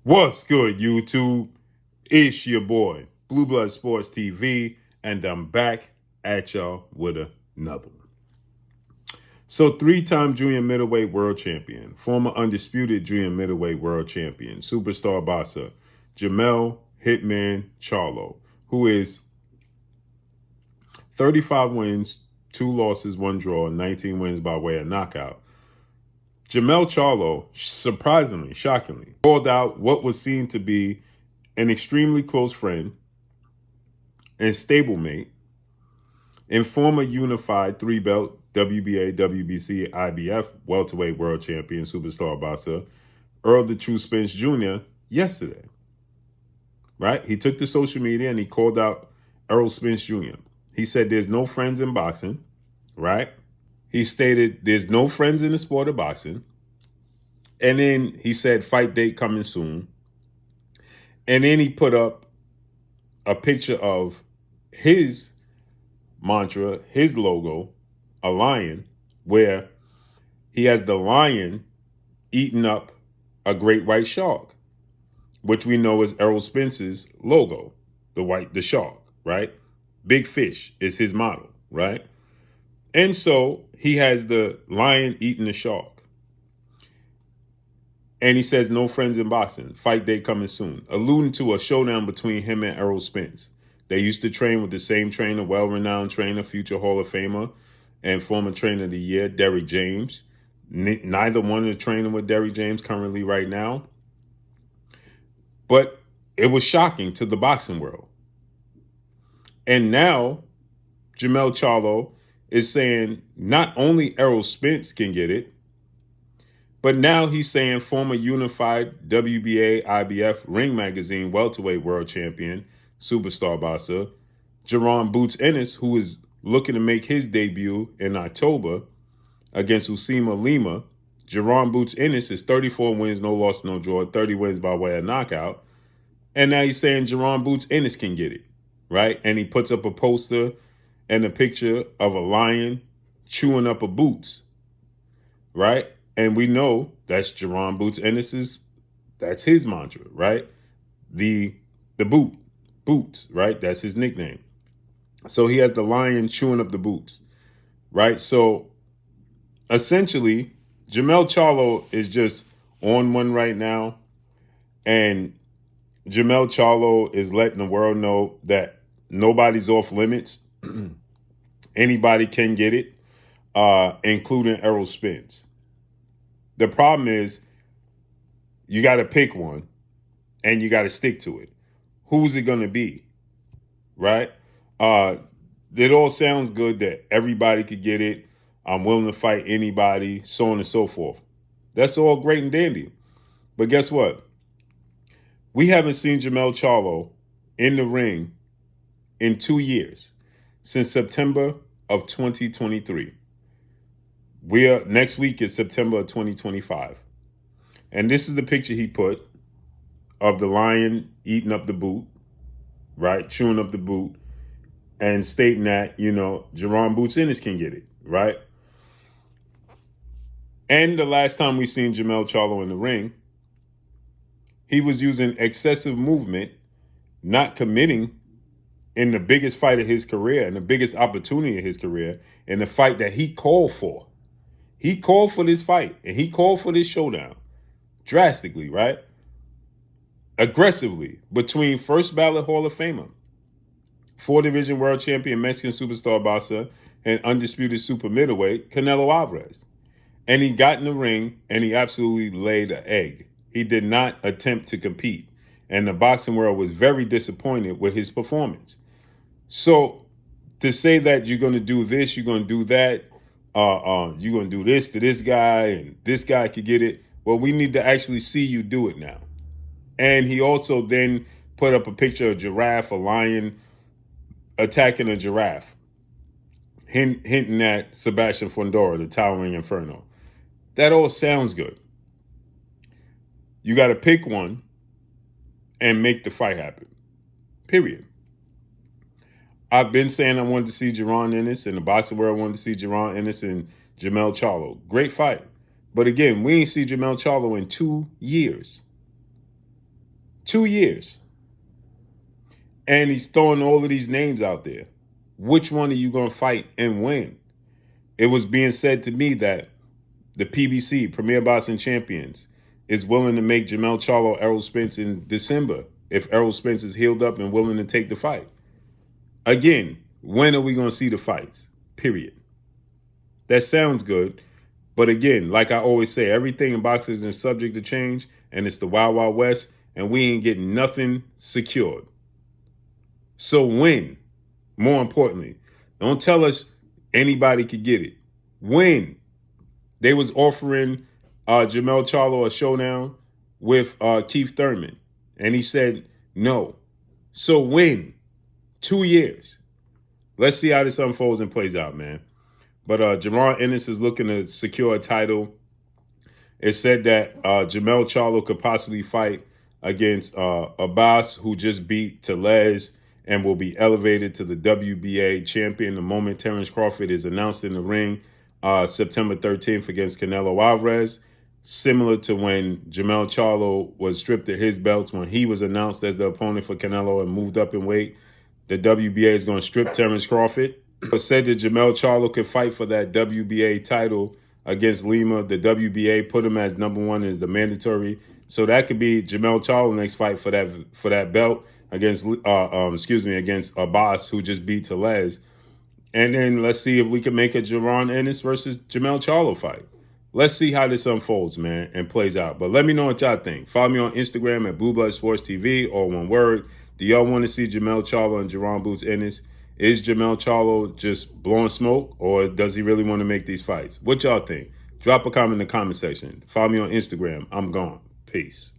What's good, YouTube? It's your boy, Blue Blood Sports TV, and I'm back at y'all with another one. So, three-time junior middleweight world champion, former undisputed junior middleweight world champion, superstar boxer, Jermell Hitman Charlo, who is 35 wins, 2 losses, 1 draw, 19 wins by way of knockout. Jermell Charlo, surprisingly, shockingly, called out what was seen to be an extremely close friend and stablemate and former unified 3-belt WBA, WBC, IBF welterweight world champion superstar boxer Earl the True Spence Jr. yesterday. Right? He took to social media and he called out Errol Spence Jr. He said there's no friends in boxing, right? He stated there's no friends in the sport of boxing. And then he said fight date coming soon. And then he put up a picture of his mantra, his logo, a lion, where he has the lion eating up a great white shark, which we know is Errol Spence's logo, the shark, right? Big fish is his motto, right? And so he has the lion eating the shark. And he says no friends in boxing, fight day coming soon, alluding to a showdown between him and Errol Spence. They used to train with the same trainer, well-renowned trainer, future Hall of Famer, and former trainer of the year, Derrick James. Neither one is training with Derrick James currently right now. But it was shocking to the boxing world. And now, Jermell Charlo is saying not only Errol Spence can get it, but now he's saying former unified WBA, IBF, Ring Magazine welterweight world champion, superstar boxer, Jaron Boots Ennis, who is looking to make his debut in October against Usima Lima. Jaron Boots Ennis is 34 wins, no loss, no draw, 30 wins by way of knockout. And now he's saying Jaron Boots Ennis can get it, right? And he puts up a poster and a picture of a lion chewing up a boots, right? And we know that's Jaron Boots Ennis's, that's his mantra, right? The boots, right? That's his nickname. So he has the lion chewing up the boots, right? So essentially, Jermell Charlo is just on one right now. And Jermell Charlo is letting the world know that nobody's off limits. Anybody can get it, including Errol Spence. The problem is you got to pick one and you got to stick to it. Who's it going to be? Right? It all sounds good that everybody could get it. I'm willing to fight anybody, so on and so forth. That's all great and dandy. But guess what? We haven't seen Jermell Charlo in the ring in 2 years, since September of 2023. Next week is September of 2025. And this is the picture he put of the lion eating up the boot, right? Chewing up the boot and stating that, Jaron Boots Ennis can get it, right? And the last time we seen Jermell Charlo in the ring, he was using excessive movement, not committing in the biggest fight of his career and the biggest opportunity of his career, in the fight that he called for. He called for this fight and he called for this showdown drastically, right? Aggressively, between first ballot Hall of Famer, 4-division world champion, Mexican superstar boxer, and undisputed super middleweight, Canelo Alvarez. And he got in the ring and he absolutely laid an egg. He did not attempt to compete. And the boxing world was very disappointed with his performance. So to say that you're going to do this, you're going to do that, you're going to do this to this guy and this guy could get it. Well, we need to actually see you do it now. And he also then put up a picture of a lion attacking a giraffe, hinting at Sebastian Fundora, the Towering Inferno. That all sounds good. You got to pick one and make the fight happen. Period. I've been saying I wanted to see Jaron Ennis, and the boxing world wanted to see Jaron Ennis and Jermell Charlo. Great fight. But again, we ain't see Jermell Charlo in 2 years. 2 years. And he's throwing all of these names out there. Which one are you going to fight and win? It was being said to me that the PBC, Premier Boxing Champions, is willing to make Jermell Charlo Errol Spence in December if Errol Spence is healed up and willing to take the fight. Again, when are we going to see the fights? Period. That sounds good. But again, like I always say, everything in boxing is subject to change, and it's the Wild Wild West, and we ain't getting nothing secured. So when? More importantly, don't tell us anybody could get it. When? They was offering Jermell Charlo a showdown with Keith Thurman, and he said no. So when? 2 years. Let's see how this unfolds and plays out, man. But Jaron Ennis is looking to secure a title. It said that Jermell Charlo could possibly fight against Abbas, who just beat Tellez and will be elevated to the WBA champion the moment Terrence Crawford is announced in the ring September 13th against Canelo Alvarez. Similar to when Jermell Charlo was stripped of his belts when he was announced as the opponent for Canelo and moved up in weight. The WBA is going to strip Terrence Crawford. But said that Jermell Charlo could fight for that WBA title against Lima. The WBA put him as number one as the mandatory. So that could be Jermell Charlo next fight for that belt against against Abbas, who just beat Tellez. And then let's see if we can make a Jaron Ennis versus Jermell Charlo fight. Let's see how this unfolds, man, and plays out. But let me know what y'all think. Follow me on Instagram at Blue Blood Sports TV, or one word. Do y'all want to see Jermell Charlo and Jaron Boots Ennis? Is Jermell Charlo just blowing smoke, or does he really want to make these fights? What y'all think? Drop a comment in the comment section. Follow me on Instagram. I'm gone. Peace.